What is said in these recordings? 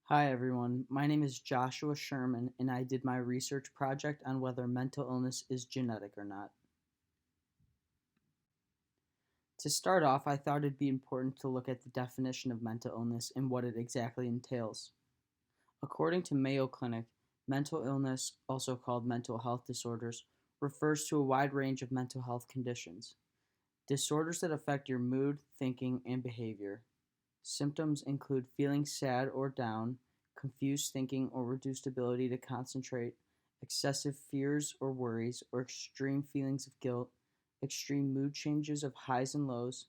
Hi everyone, my name is Joshua Sherman and I did my research project on whether mental illness is genetic or not. To start off, I thought it'd be important to look at the definition of mental illness and what it exactly entails. According to Mayo Clinic, mental illness, also called mental health disorders, refers to a wide range of mental health conditions. Disorders that affect your mood, thinking, and behavior. Symptoms include feeling sad or down, confused thinking or reduced ability to concentrate, excessive fears or worries, or extreme feelings of guilt, extreme mood changes of highs and lows,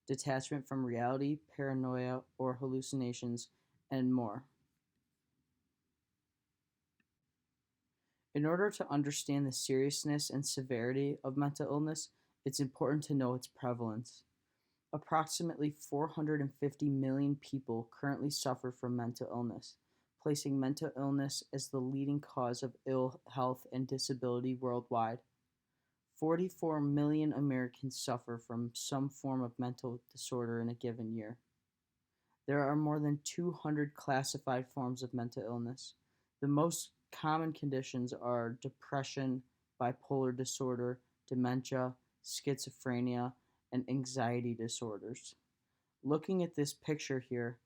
detachment from reality, paranoia or hallucinations, and more. In order to understand the seriousness and severity of mental illness, it's important to know its prevalence. Approximately 450 million people currently suffer from mental illness, placing mental illness as the leading cause of ill health and disability worldwide. 44 million Americans suffer from some form of mental disorder in a given year. There are more than 200 classified forms of mental illness. The most common conditions are depression, bipolar disorder, dementia, schizophrenia, and anxiety disorders. Looking at this picture here,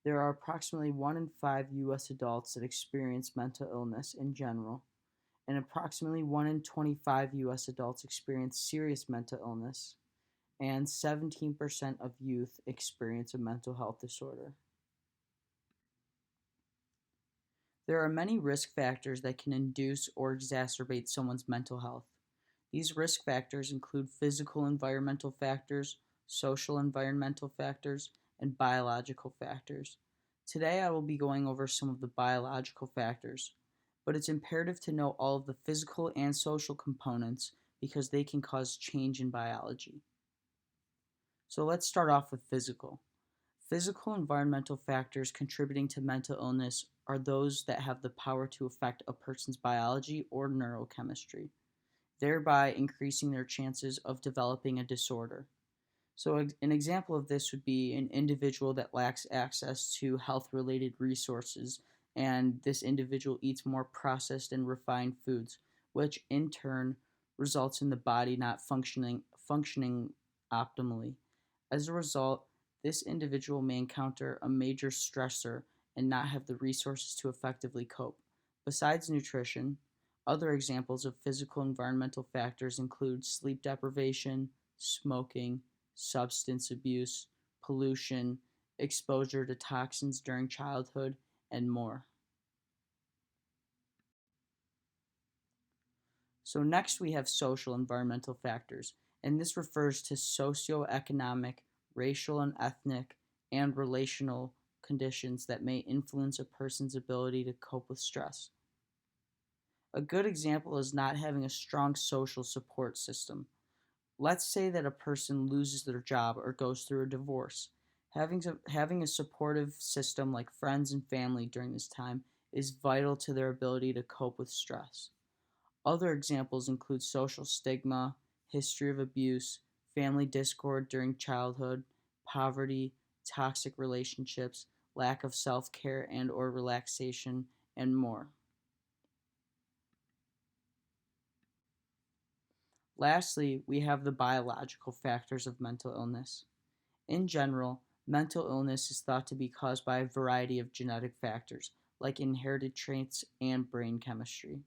there are approximately 1 in 5 US adults that experience mental illness in general, and approximately 1 in 25 US adults experience serious mental illness, and 17% of youth experience a mental health disorder. There are many risk factors that can induce or exacerbate someone's mental health. These risk factors include physical environmental factors, social environmental factors, and biological factors. Today I will be going over some of the biological factors, but it's imperative to know all of the physical and social components because they can cause change in biology. So let's start off with physical. Physical environmental factors contributing to mental illness are those that have the power to affect a person's biology or neurochemistry, thereby increasing their chances of developing a disorder. So, an example of this would be an individual that lacks access to health related resources, and this individual eats more processed and refined foods, which in turn results in the body not functioning optimally. As a result, this individual may encounter a major stressor and not have the resources to effectively cope. Besides nutrition, other examples of physical environmental factors include sleep deprivation, smoking, substance abuse, pollution, exposure to toxins during childhood, and more. So, next we have social environmental factors, and this refers to socioeconomic, racial and ethnic, and relational conditions that may influence a person's ability to cope with stress. A good example is not having a strong social support system. Let's say that a person loses their job or goes through a divorce. Having a supportive system like friends and family during this time is vital to their ability to cope with stress. Other examples include social stigma, history of abuse, family discord during childhood, poverty, toxic relationships, lack of self-care and or relaxation, and more. Lastly, we have the biological factors of mental illness. In general, mental illness is thought to be caused by a variety of genetic factors, like inherited traits and brain chemistry.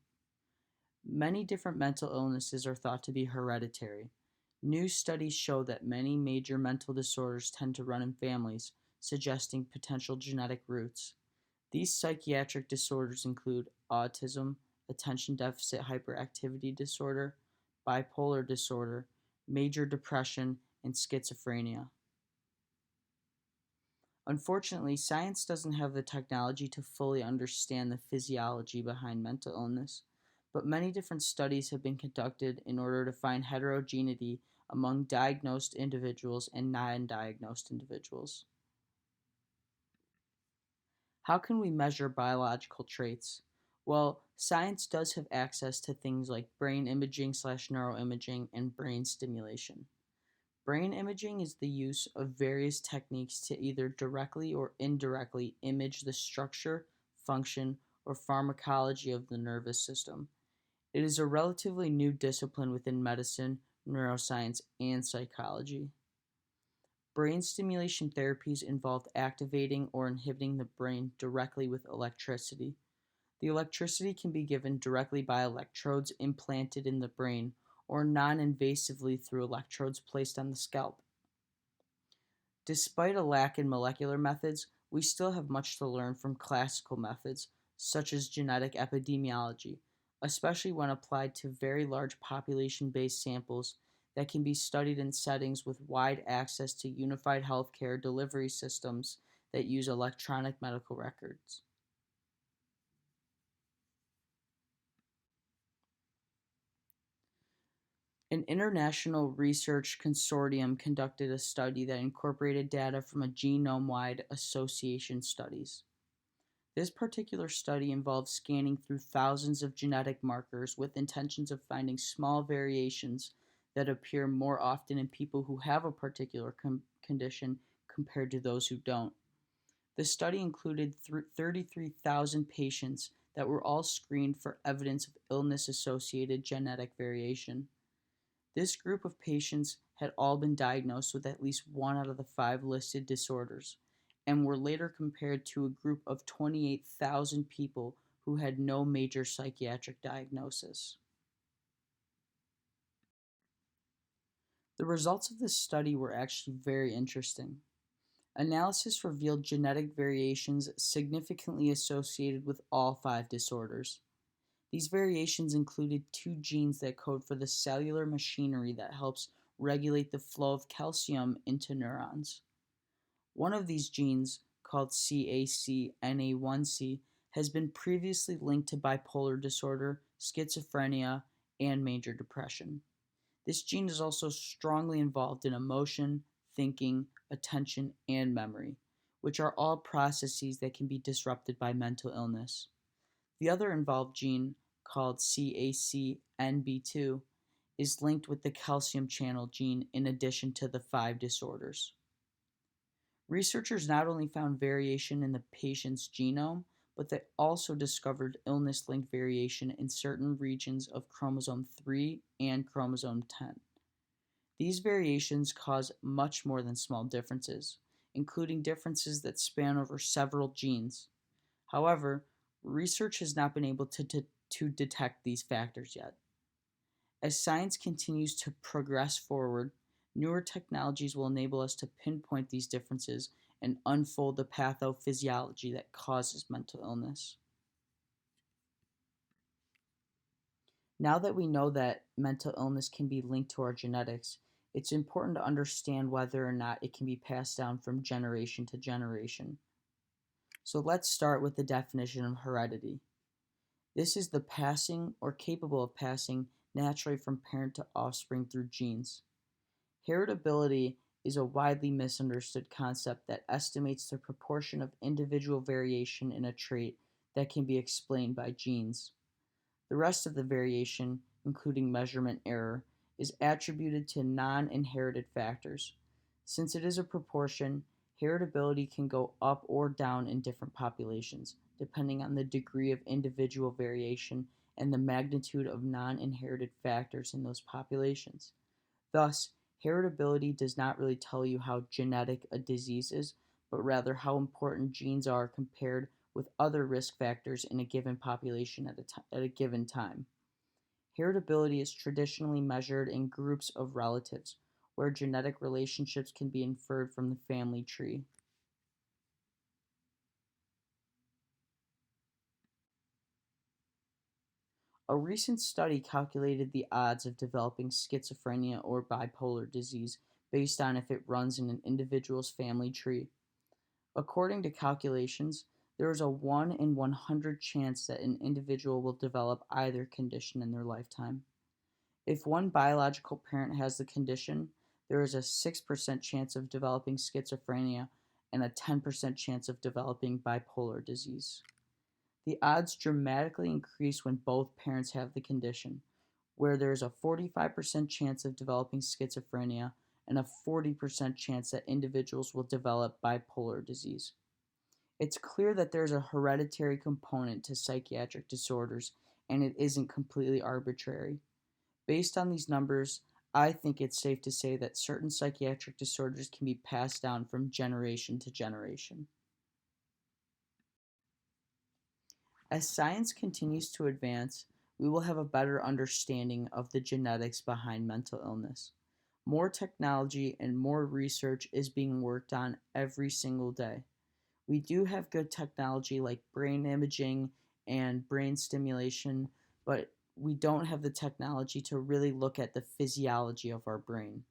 Many different mental illnesses are thought to be hereditary. New studies show that many major mental disorders tend to run in families, suggesting potential genetic roots. These psychiatric disorders include autism, attention deficit hyperactivity disorder, bipolar disorder, major depression, and schizophrenia. Unfortunately, science doesn't have the technology to fully understand the physiology behind mental illness, but many different studies have been conducted in order to find heterogeneity among diagnosed individuals and non diagnosed individuals. How can we measure biological traits? Well, science does have access to things like brain imaging slash neuroimaging and brain stimulation. Brain imaging is the use of various techniques to either directly or indirectly image the structure, function, or pharmacology of the nervous system. It is a relatively new discipline within medicine, neuroscience, and psychology. Brain stimulation therapies involve activating or inhibiting the brain directly with electricity. The electricity can be given directly by electrodes implanted in the brain or non invasively through electrodes placed on the scalp. Despite a lack in molecular methods, we still have much to learn from classical methods, such as genetic epidemiology, especially when applied to very large population based samples that can be studied in settings with wide access to unified healthcare delivery systems that use electronic medical records. An international research consortium conducted a study that incorporated data from a genome wide association studies. This particular study involved scanning through thousands of genetic markers with intentions of finding small variations that appear more often in people who have a particular condition compared to those who don't. The study included 33,000 patients that were all screened for evidence of illness associated genetic variation. This group of patients had all been diagnosed with at least one out of the five listed disorders, and were later compared to a group of 28,000 people who had no major psychiatric diagnosis. The results of this study were actually very interesting. Analysis revealed genetic variations significantly associated with all five disorders. These variations included two genes that code for the cellular machinery that helps regulate the flow of calcium into neurons. One of these genes, called CACNA1C, has been previously linked to bipolar disorder, schizophrenia, and major depression. This gene is also strongly involved in emotion, thinking, attention, and memory, which are all processes that can be disrupted by mental illness. The other involved gene, called CACNB2, is linked with the calcium channel gene in addition to the five disorders. Researchers not only found variation in the patient's genome, but they also discovered illness linked variation in certain regions of chromosome 3 and chromosome 10. These variations cause much more than small differences, including differences that span over several genes. However, research has not been able to detect these factors yet. As science continues to progress forward, newer technologies will enable us to pinpoint these differences and unfold the pathophysiology that causes mental illness. Now that we know that mental illness can be linked to our genetics, it's important to understand whether or not it can be passed down from generation to generation. So let's start with the definition of heredity. This is the passing or capable of passing naturally from parent to offspring through genes. Heritability is a widely misunderstood concept that estimates the proportion of individual variation in a trait that can be explained by genes. The rest of the variation, including measurement error, is attributed to non inherited factors. Since it is a proportion, heritability can go up or down in different populations, depending on the degree of individual variation and the magnitude of non inherited factors in those populations. Thus, heritability does not really tell you how genetic a disease is, but rather how important genes are compared with other risk factors in a given population at a given time. Heritability is traditionally measured in groups of relatives, where genetic relationships can be inferred from the family tree. A recent study calculated the odds of developing schizophrenia or bipolar disease based on if it runs in an individual's family tree. According to calculations, there is a 1 in 100 chance that an individual will develop either condition in their lifetime. If one biological parent has the condition, there is a 6% chance of developing schizophrenia and a 10% chance of developing bipolar disease. The odds dramatically increase when both parents have the condition, where there is a 45% chance of developing schizophrenia and a 40% chance that individuals will develop bipolar disease. It's clear that there's a hereditary component to psychiatric disorders, and it isn't completely arbitrary. Based on these numbers, I think it's safe to say that certain psychiatric disorders can be passed down from generation to generation. As science continues to advance, we will have a better understanding of the genetics behind mental illness. More technology and more research is being worked on every single day. We do have good technology like brain imaging and brain stimulation, but we don't have the technology to really look at the physiology of our brain.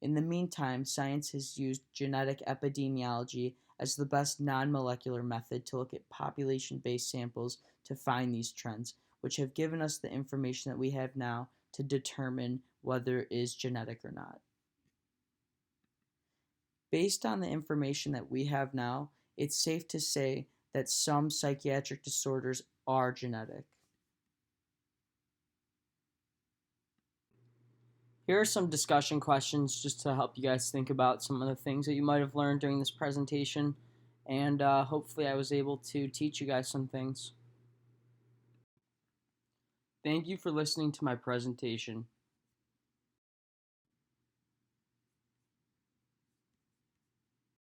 In the meantime, science has used genetic epidemiology as the best non molecular method to look at population based samples to find these trends, which have given us the information that we have now to determine whether it is genetic or not. Based on the information that we have now, it's safe to say that some psychiatric disorders are genetic. Here are some discussion questions just to help you guys think about some of the things that you might have learned during this presentation, and hopefully I was able to teach you guys some things. Thank you for listening to my presentation.